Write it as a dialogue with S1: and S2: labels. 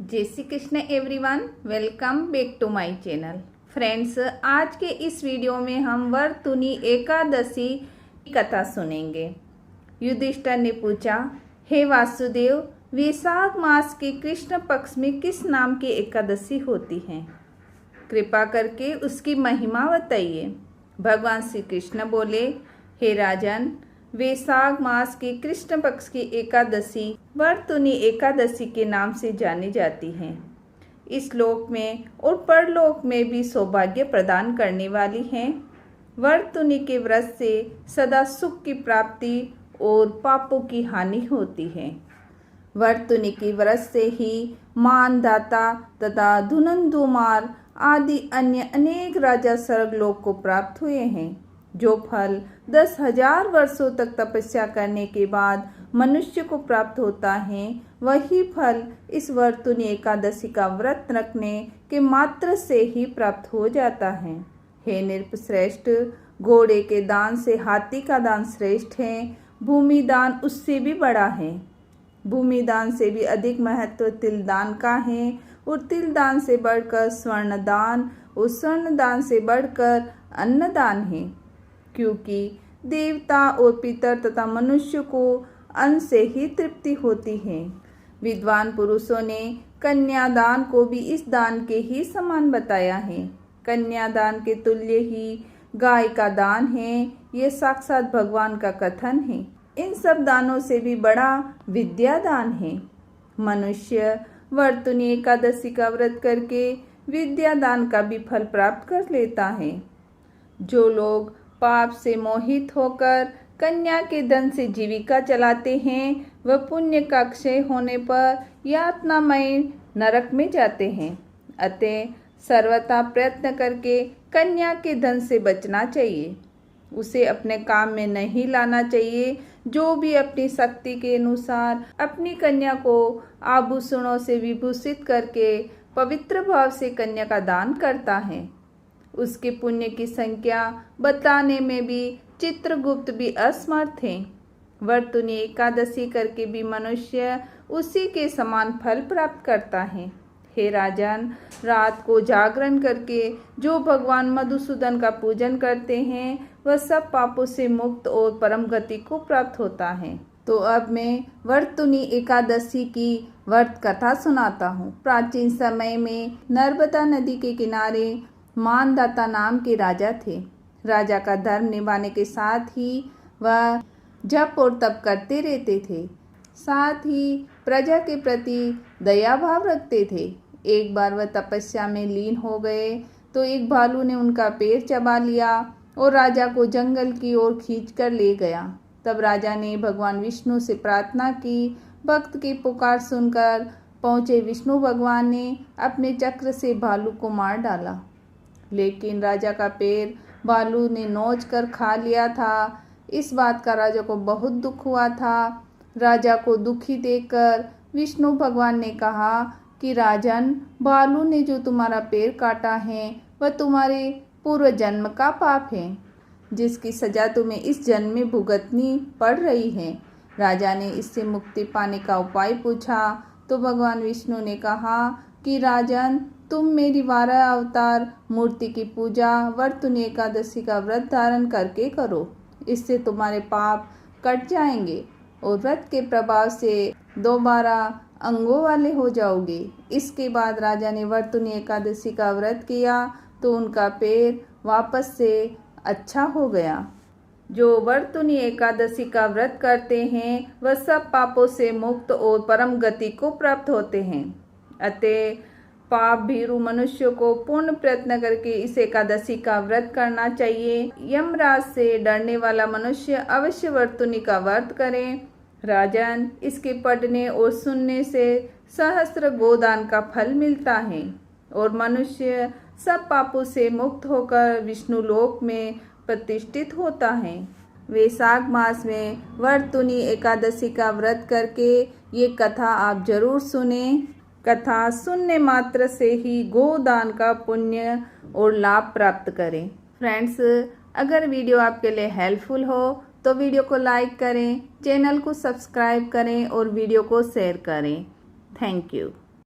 S1: जय Shri Krishna everyone, welcome back to my channel. Friends, आज के इस वीडियो में हम वर्तुनी एकादशी की कथा सुनेंगे। युधिष्ठिर ने पूछा, हे वासुदेव, वैशाख मास के कृष्ण पक्ष में किस नाम की एकादशी होती है? कृपा करके उसकी महिमा बताइए। भगवान श्री कृष्ण बोले, हे राजन, वैशाख मास की कृष्ण पक्ष की एकादशी वर्तुनी एकादशी के नाम से जानी जाती है। इस लोक में और परलोक में भी सौभाग्य प्रदान करने वाली है। वर्तुनी के व्रत से सदा सुख की प्राप्ति और पापों की हानि होती है। वर्तुनी के व्रत से ही मानदाता तथा धुनंदुमार आदि अन्य अनेक राजा स्वर्गलोक को प्राप्त हुए हैं। जो फल 10,000 वर्षों तक तपस्या करने के बाद मनुष्य को प्राप्त होता है, वही फल इस वर्तुनी एकादशी का व्रत रखने के मात्र से ही प्राप्त हो जाता है। हे नृपश्रेष्ठ, घोड़े के दान से हाथी का दान श्रेष्ठ है। भूमि दान उससे भी बड़ा है। भूमि दान से भी अधिक महत्व तिल दान का है और तिल दान से बढ़कर स्वर्ण दान और स्वर्ण दान से बढ़कर अन्न दान है, क्योंकि देवता और पितर तथा मनुष्य को अन्न से ही तृप्ति होती है। विद्वान पुरुषों ने कन्यादान को भी इस दान के ही समान बताया है। कन्यादान के तुल्य ही गाय का दान है। ये साक्षात भगवान का कथन है। इन सब दानों से भी बड़ा विद्या दान है। मनुष्य वर्तुनी एकादशी का व्रत करके विद्या दान का भी फल प्राप्त कर लेता है। जो लोग पाप से मोहित होकर कन्या के धन से जीविका चलाते हैं, वह पुण्य का क्षय होने पर यातनामय नरक में जाते हैं। अतः सर्वथा प्रयत्न करके कन्या के धन से बचना चाहिए। उसे अपने काम में नहीं लाना चाहिए। जो भी अपनी शक्ति के अनुसार अपनी कन्या को आभूषणों से विभूषित करके पवित्र भाव से कन्या का दान करता है, उसके पुण्य की संख्या बताने में भी चित्रगुप्त भी असमर्थ है। वर्तुनी एकादशी करके भी मनुष्य उसी के समान फल प्राप्त करता है। हे राजन, रात को जागरण करके जो भगवान मधुसूदन का पूजन करते हैं, वह सब पापों से मुक्त और परम गति को प्राप्त होता है। तो अब मैं वर्तुनी एकादशी की व्रत कथा सुनाता हूँ। प्राचीन समय में नर्मदा नदी के किनारे मानदाता नाम के राजा थे। राजा का धर्म निभाने के साथ ही वह जप और तप करते रहते थे। साथ ही प्रजा के प्रति दया भाव रखते थे। एक बार वह तपस्या में लीन हो गए तो एक भालू ने उनका पैर चबा लिया और राजा को जंगल की ओर खींच कर ले गया। तब राजा ने भगवान विष्णु से प्रार्थना की। भक्त की पुकार सुनकर पहुँचे विष्णु भगवान ने अपने चक्र से भालू को मार डाला, लेकिन राजा का पैर भालू ने नोच कर खा लिया था। इस बात का राजा को बहुत दुख हुआ था। राजा को दुखी देखकर विष्णु भगवान ने कहा कि राजन, भालू ने जो तुम्हारा पैर काटा है वह तुम्हारे पूर्व जन्म का पाप है, जिसकी सजा तुम्हें इस जन्म में भुगतनी पड़ रही है। राजा ने इससे मुक्ति पाने का उपाय पूछा तो भगवान विष्णु ने कहा कि राजन, तुम मेरी 12 अवतार मूर्ति की पूजा वर्तुनी एकादशी का व्रत धारण करके करो। इससे तुम्हारे पाप कट जाएंगे और व्रत के प्रभाव से दोबारा अंगों वाले हो जाओगे। इसके बाद राजा ने वर्तुनी एकादशी का व्रत किया तो उनका पैर वापस से अच्छा हो गया। जो वर्तुनी एकादशी का व्रत करते हैं वह सब पापों से मुक्त और परम गति को प्राप्त होते हैं। अतः पाप भीरु मनुष्य को पूर्ण प्रयत्न करके इस एकादशी का व्रत करना चाहिए। यमराज से डरने वाला मनुष्य अवश्य वर्तुनी का व्रत करे। राजन, इसके पढ़ने और सुनने से सहस्त्र गोदान का फल मिलता है और मनुष्य सब पापों से मुक्त होकर विष्णु लोक में प्रतिष्ठित होता है। वैशाख मास में वर्तुनी एकादशी का व्रत करके ये कथा आप जरूर सुने। कथा सुनने मात्र से ही गोदान का पुण्य और लाभ प्राप्त करें। फ्रेंड्स, अगर वीडियो आपके लिए हेल्पफुल हो तो वीडियो को लाइक करें, चैनल को सब्सक्राइब करें और वीडियो को शेयर करें। Thank you.